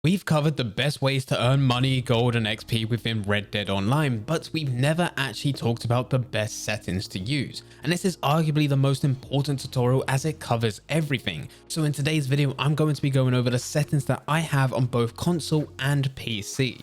We've covered the best ways to earn money, gold and XP within Red Dead Online, but we've never actually talked about the best settings to use. And this is arguably the most important tutorial as it covers everything. So in today's video, I'm going to be going over the settings that I have on both console and PC.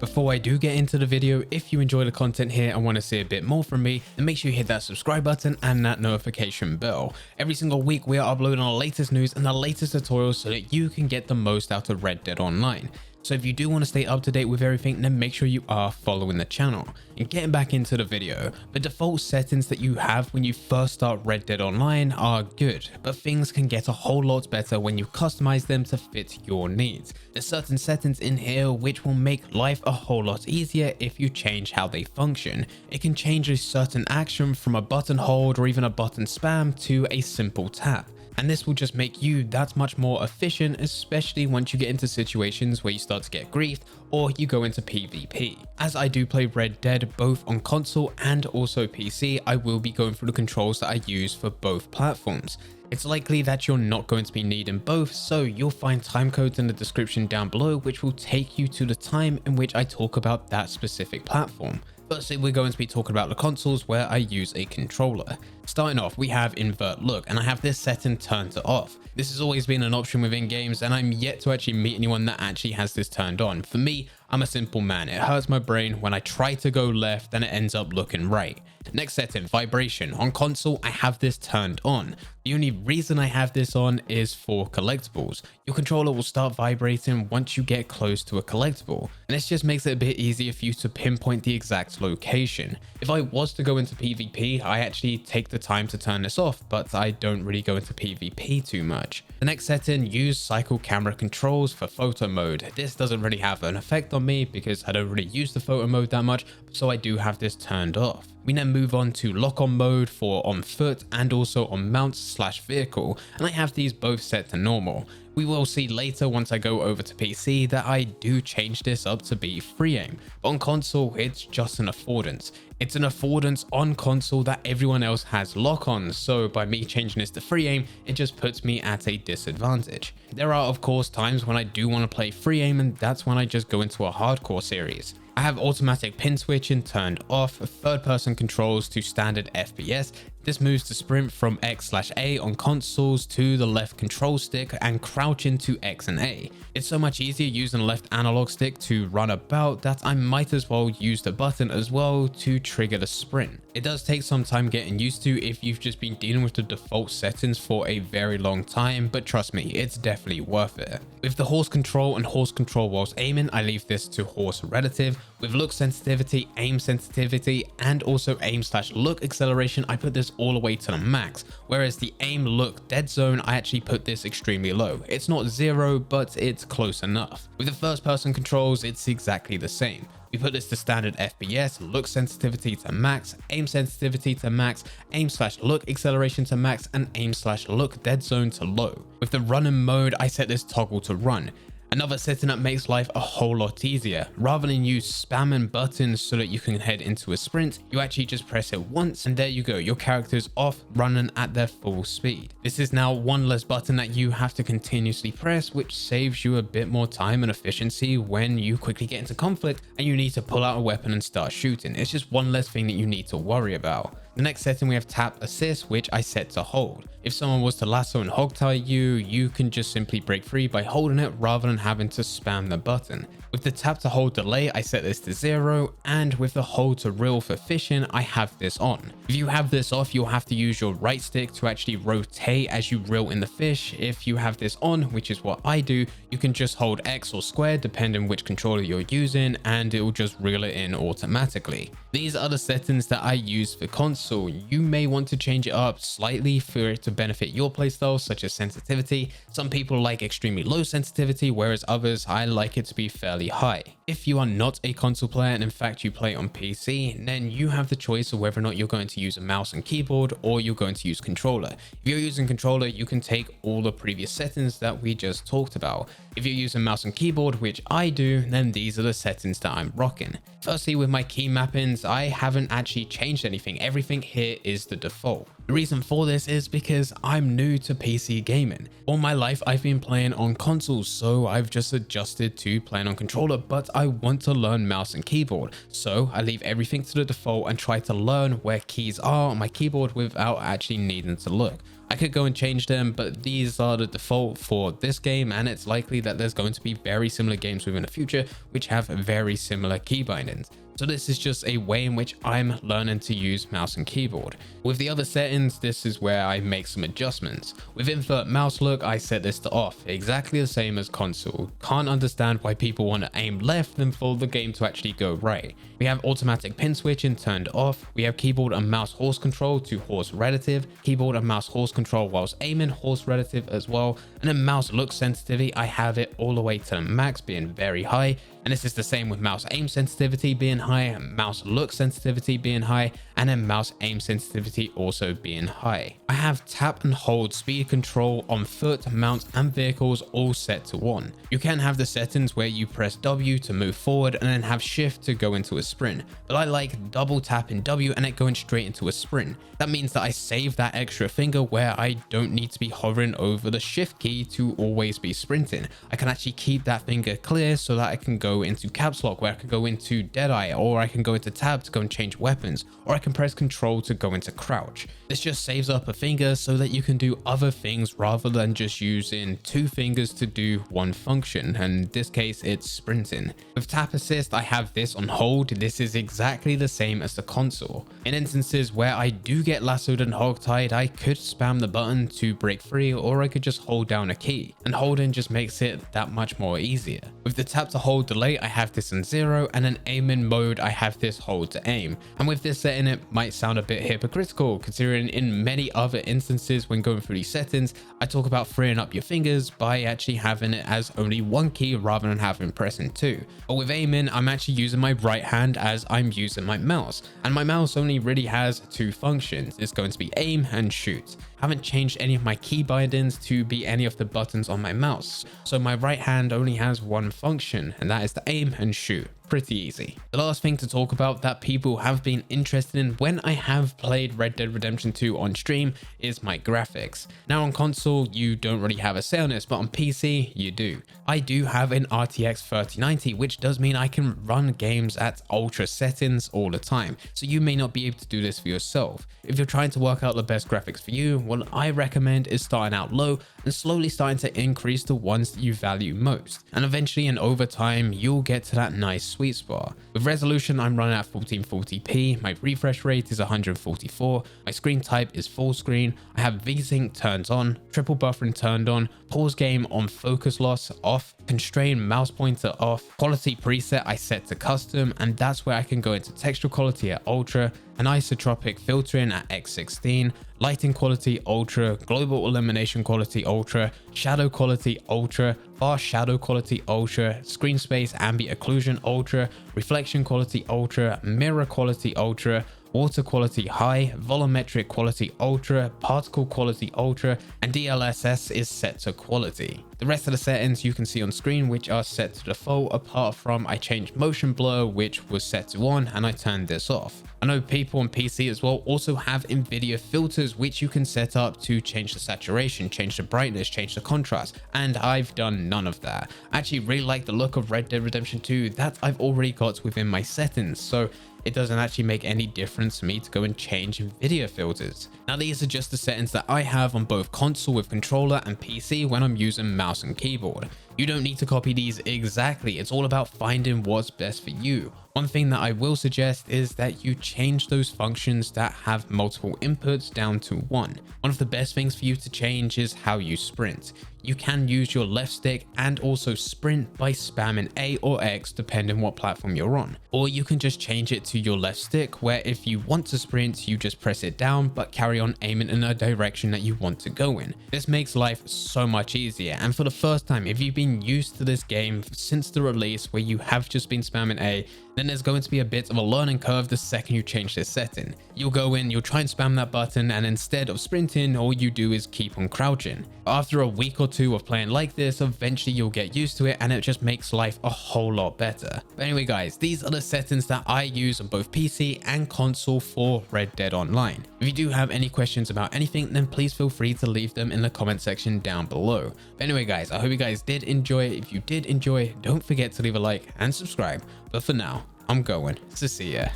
Before I do get into the video, if you enjoy the content here and want to see a bit more from me, then make sure you hit that subscribe button and that notification bell. Every single week we are uploading our latest news and the latest tutorials so that you can get the most out of Red Dead Online. So if you do want to stay up to date with everything, then make sure you are following the channel. And getting back into the video, the default settings that you have when you first start Red Dead Online are good, but things can get a whole lot better when you customize them to fit your needs. There's certain settings in here which will make life a whole lot easier if you change how they function. It can change a certain action from a button hold or even a button spam to a simple tap. And this will just make you that much more efficient, especially once you get into situations where you start to get griefed or you go into PvP. As I do play Red Dead both on console and also PC, I will be going through the controls that I use for both platforms. It's likely that you're not going to be needing both, so you'll find time codes in the description down below which will take you to the time in which I talk about that specific platform. Firstly, we're going to be talking about the consoles where I use a controller. Starting off, we have invert look, and I have this setting turned off. This has always been an option within games, and I'm yet to actually meet anyone that actually has this turned on. For me, I'm a simple man. It hurts my brain when I try to go left and it ends up looking right. Next setting, vibration. On console, I have this turned on. The only reason I have this on is for collectibles. Your controller will start vibrating once you get close to a collectible, and this just makes it a bit easier for you to pinpoint the exact location. If I was to go into PvP, I actually take the time to turn this off, but I don't really go into PvP too much. The next setting, use cycle camera controls for photo mode. This doesn't really have an effect on me because I don't really use the photo mode that much, so I do have this turned off. We then move on to lock on mode for on foot and also on mount/vehicle, and I have these both set to normal. We will see later once I go over to PC that I do change this up to be free aim. On console, it's just an affordance. It's an affordance on console that everyone else has lock on, so by me changing this to free aim, it just puts me at a disadvantage. There are of course times when I do want to play free aim, and that's when I just go into a hardcore series. I have automatic pin switching turned off, third person controls to standard FPS. This moves to sprint from X/A on consoles to the left control stick and crouching to X and A. It's so much easier using the left analog stick to run about that I might as well use the button as well to trigger the sprint. It does take some time getting used to if you've just been dealing with the default settings for a very long time, but trust me, it's definitely worth it. With the horse control and horse control whilst aiming, I leave this to horse relative. With look sensitivity, aim sensitivity, and also aim/look acceleration, I put this all the way to the max, whereas the aim look dead zone, I actually put this extremely low. It's not 0, but it's close enough. With the first person controls, it's exactly the same. We put this to standard FPS, look sensitivity to max, aim sensitivity to max, aim/look acceleration to max, and aim/look dead zone to low. With the running mode, I set this toggle to run. Another setting that makes life a whole lot easier. Rather than you spamming buttons so that you can head into a sprint, you actually just press it once and there you go, your character's off running at their full speed. This is now one less button that you have to continuously press, which saves you a bit more time and efficiency when you quickly get into conflict and you need to pull out a weapon and start shooting. It's just one less thing that you need to worry about. The next setting, we have tap assist, which I set to hold. If someone was to lasso and hogtie you, you can just simply break free by holding it rather than having to spam the button. With the tap to hold delay, I set this to 0, and with the hold to reel for fishing, I have this on. If you have this off, you'll have to use your right stick to actually rotate as you reel in the fish. If you have this on, which is what I do, you can just hold X or square depending which controller you're using, and it will just reel it in automatically. These are the settings that I use for console. You may want to change it up slightly for it to benefit your playstyle, such as sensitivity. Some people like extremely low sensitivity, whereas others, I like it to be fairly high. If you are not a console player and in fact you play on PC, then you have the choice of whether or not you're going to use a mouse and keyboard or you're going to use controller. If you're using controller, you can take all the previous settings that we just talked about. If you're using mouse and keyboard, which I do, then these are the settings that I'm rocking. Firstly, with my key mappings, I haven't actually changed anything. Everything here is the default. The reason for this is because I'm new to PC gaming. All my life I've been playing on consoles, so I've just adjusted to playing on controller, but I want to learn mouse and keyboard. So I leave everything to the default and try to learn where keys are on my keyboard without actually needing to look. I could go and change them, but these are the default for this game, and it's likely that there's going to be very similar games within the future which have very similar key bindings. So this is just a way in which I'm learning to use mouse and keyboard. With the other settings, this is where I make some adjustments. With invert mouse look, I set this to off, exactly the same as console. Can't understand why people want to aim left and for the game to actually go right. We have automatic pin switching turned off. We have keyboard and mouse horse control to horse relative, keyboard and mouse horse control whilst aiming horse relative as well. And then mouse look sensitivity, I have it all the way to the max, being very high. And this is the same with mouse aim sensitivity being high, mouse look sensitivity being high, and then mouse aim sensitivity also being high. I have tap and hold speed control on foot, mount, and vehicles all set to 1. You can have the settings where you press W to move forward and then have shift to go into a sprint, but I like double tapping W and it going straight into a sprint. That means that I save that extra finger where I don't need to be hovering over the shift key to always be sprinting. I can actually keep that finger clear so that I can go into caps lock, where I can go into Deadeye, or I can go into tab to go and change weapons, or I can press control to go into crouch. This just saves up a finger so that you can do other things rather than just using 2 fingers to do one function, and in this case it's sprinting. With tap assist, I have this on hold. This is exactly the same as the console. In instances where I do get lassoed and hogtied, I could spam the button to break free, or I could just hold down a key, and holding just makes it that much more easier. With the tap to hold delay, I have this on 0, and then aim in mode, I have this hold to aim. And with this setting, it might sound a bit hypocritical, considering in many other instances when going through these settings, I talk about freeing up your fingers by actually having it as only 1 key rather than having pressing 2. But with aiming, I'm actually using my right hand as I'm using my mouse, and my mouse only really has 2 functions. It's going to be aim and shoot. I haven't changed any of my key bindings to be any of the buttons on my mouse, so my right hand only has 1 function, and that is to aim and shoot. Pretty easy. The last thing to talk about that people have been interested in when I have played Red Dead Redemption 2 on stream is my graphics. Now on console, you don't really have a say on this, but on PC, you do. I do have an RTX 3090, which does mean I can run games at ultra settings all the time. So you may not be able to do this for yourself. If you're trying to work out the best graphics for you, what I recommend is starting out low and slowly starting to increase the ones that you value most. And eventually and over time, you'll get to that nice sweet spot. With resolution, I'm running at 1440p, my refresh rate is 144, my screen type is full screen, I have VSync turned on, triple buffering turned on, pause game on focus loss off, constrained mouse pointer off, quality preset I set to custom, and that's where I can go into texture quality at ultra, anisotropic filtering at X16, lighting quality ultra, global illumination quality ultra, shadow quality ultra, fast shadow quality ultra, screen space ambient occlusion ultra, reflection quality ultra, mirror quality ultra, water quality high, volumetric quality ultra, particle quality ultra, and DLSS is set to quality. The rest of the settings you can see on screen, which are set to default, apart from I changed motion blur, which was set to 1, and I turned this off. I know people on PC as well also have NVIDIA filters, which you can set up to change the saturation, change the brightness, change the contrast, and I've done none of that. I actually really like the look of Red Dead Redemption 2 that I've already got within my settings, so it doesn't actually make any difference to me to go and change NVIDIA filters. Now these are just the settings that I have on both console with controller and PC when I'm using mouse and keyboard. You don't need to copy these exactly, it's all about finding what's best for you. One thing that I will suggest is that you change those functions that have multiple inputs down to 1. One of the best things for you to change is how you sprint. You can use your left stick and also sprint by spamming A or X depending what platform you're on. Or you can just change it to your left stick, where if you want to sprint, you just press it down but carry on aiming in a direction that you want to go in. This makes life so much easier, and for the first time, if you've been used to this game since the release where you have just been spamming A, Then there's going to be a bit of a learning curve the second you change this setting. You'll go in, you'll try and spam that button, and instead of sprinting, all you do is keep on crouching. After a week or two of playing like this, eventually you'll get used to it and it just makes life a whole lot better. But anyway guys, these are the settings that I use on both PC and console for Red Dead Online. If you do have any questions about anything, then please feel free to leave them in the comment section down below. But anyway guys, I hope you guys did enjoy. If you did enjoy, don't forget to leave a like and subscribe. But for now, I'm going to see ya.